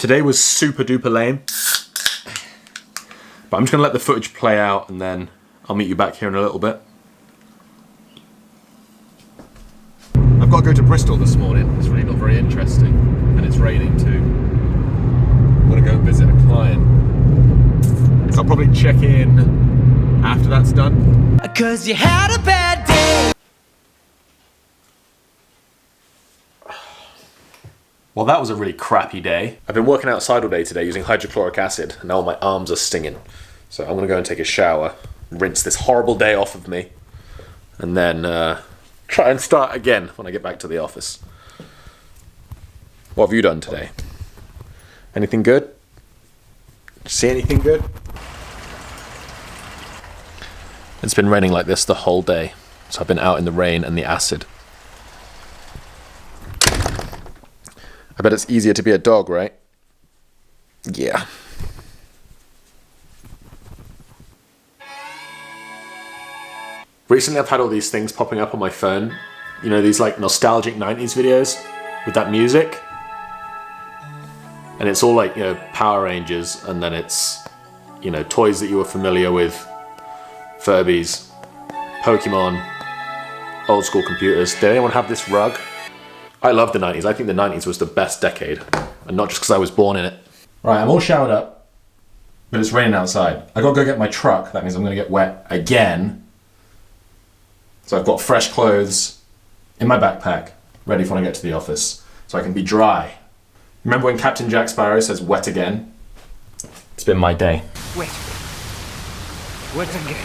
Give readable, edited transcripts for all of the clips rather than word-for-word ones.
Today was super duper lame, but I'm just gonna let the footage play out and then I'll meet you back here in a little bit. I've got to go to Bristol this morning. It's really not very interesting, and it's raining too. I'm gonna go and visit a client, so I'll probably check in after that's done. 'Cause you had a bad day. Well, that was a really crappy day. I've been working outside all day today using hydrochloric acid, and now my arms are stinging. So I'm gonna go and take a shower, rinse this horrible day off of me, and then try and start again when I get back to the office. What have you done today? Anything good? See anything good? It's been raining like this the whole day, so I've been out in the rain and the acid. I bet it's easier to be a dog, right? Yeah. Recently I've had all these things popping up on my phone. You know, these like nostalgic 90s videos with that music. And it's all like, you know, Power Rangers, and then it's, you know, toys that you were familiar with. Furbies, Pokemon, old school computers. Did anyone have this rug? I love the 90s. I think the 90s was the best decade. And not just because I was born in it. Right, I'm all showered up, but it's raining outside. I gotta go get my truck. That means I'm gonna get wet again. So I've got fresh clothes in my backpack, ready for when I get to the office, so I can be dry. Remember when Captain Jack Sparrow says wet again? It's been my day. Wet. Wet again.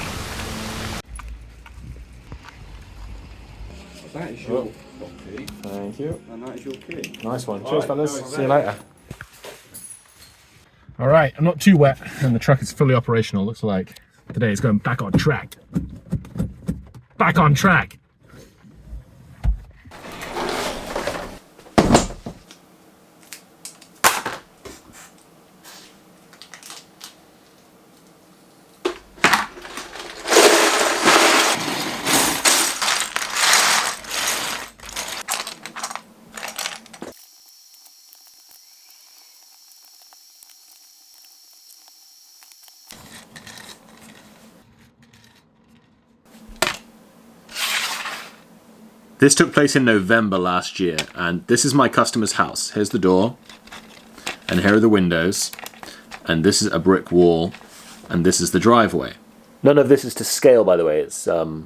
That is your coffee. Thank you. And that is your key. Nice one. Cheers, fellas. See you later. All right, I'm not too wet, and the truck is fully operational. Looks like today is going back on track. Back on track. This took place in November last year, and this is my customer's house. Here's the door, and here are the windows, and this is a brick wall, and this is the driveway. None of this is to scale, by the way. It's to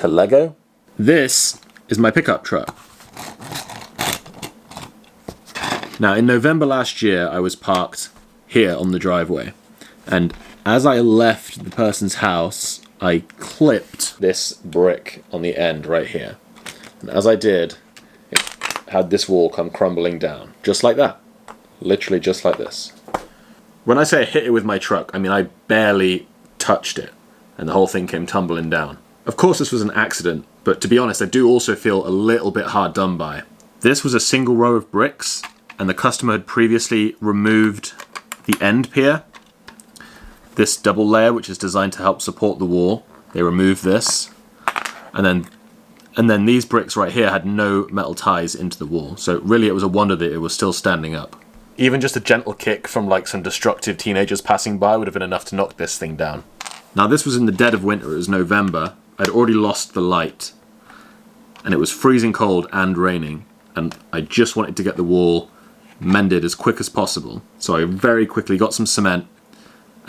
Lego. This is my pickup truck. Now, in November last year, I was parked here on the driveway, and as I left the person's house, I clipped this brick on the end right here. And as I did, it had this wall come crumbling down. Just like that. Literally just like this. When I say I hit it with my truck, I mean I barely touched it, and the whole thing came tumbling down. Of course this was an accident, but to be honest, I do also feel a little bit hard done by. This was a single row of bricks, and the customer had previously removed the end pier. This double layer, which is designed to help support the wall, they removed this, and then these bricks right here had no metal ties into the wall, so really it was a wonder that it was still standing up. Even just a gentle kick from like some destructive teenagers passing by would have been enough to knock this thing down. Now this was in the dead of winter, it was November, I'd already lost the light, and it was freezing cold and raining, and I just wanted to get the wall mended as quick as possible, so I very quickly got some cement,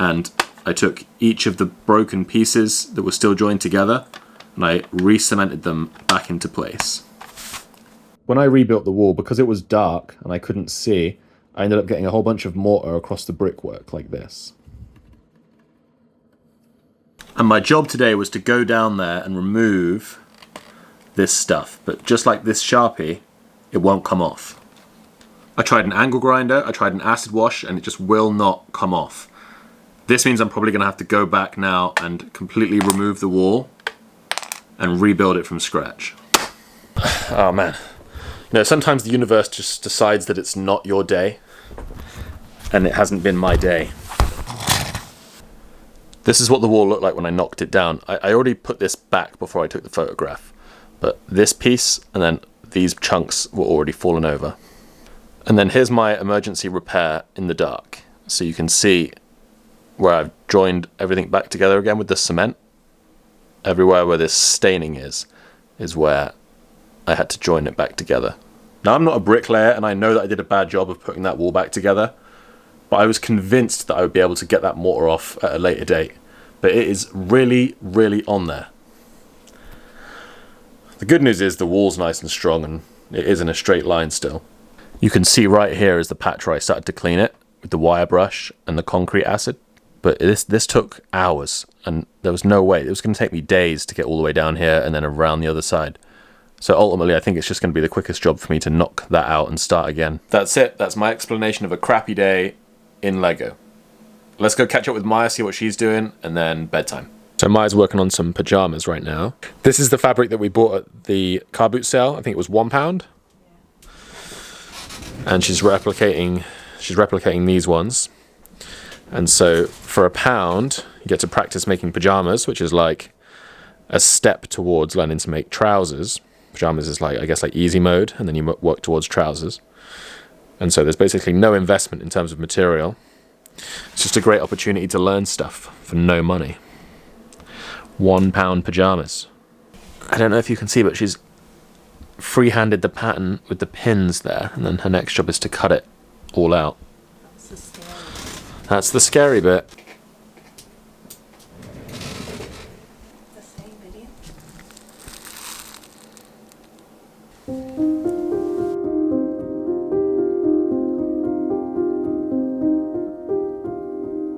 and I took each of the broken pieces that were still joined together and I re-cemented them back into place. When I rebuilt the wall, because it was dark and I couldn't see, I ended up getting a whole bunch of mortar across the brickwork like this. And my job today was to go down there and remove this stuff, but just like this Sharpie, it won't come off. I tried an angle grinder, I tried an acid wash, and it just will not come off. This means I'm probably going to have to go back now and completely remove the wall and rebuild it from scratch. Oh man. You know, sometimes the universe just decides that it's not your day, and it hasn't been my day. This is what the wall looked like when I knocked it down. I already put this back before I took the photograph, but this piece and then these chunks were already fallen over. And then here's my emergency repair in the dark. So you can see where I've joined everything back together again with the cement. Everywhere where this staining is where I had to join it back together. Now, I'm not a bricklayer, and I know that I did a bad job of putting that wall back together, but I was convinced that I would be able to get that mortar off at a later date. But it is really, really on there. The good news is the wall's nice and strong, and it is in a straight line still. You can see right here is the patch where I started to clean it with the wire brush and the concrete acid. But this took hours, and there was no way. It was going to take me days to get all the way down here and then around the other side. So ultimately, I think it's just going to be the quickest job for me to knock that out and start again. That's it. That's my explanation of a crappy day in Lego. Let's go catch up with Maya, see what she's doing, and then bedtime. So Maya's working on some pajamas right now. This is the fabric that we bought at the car boot sale. I think it was £1. And she's replicating these ones. And so for £1, you get to practice making pajamas, which is like a step towards learning to make trousers. Pajamas is like, I guess, like easy mode, and then you work towards trousers. And so there's basically no investment in terms of material. It's just a great opportunity to learn stuff for no money. £1 pajamas. I don't know if you can see, but she's free-handed the pattern with the pins there, and then her next job is to cut it all out. That's the scary bit.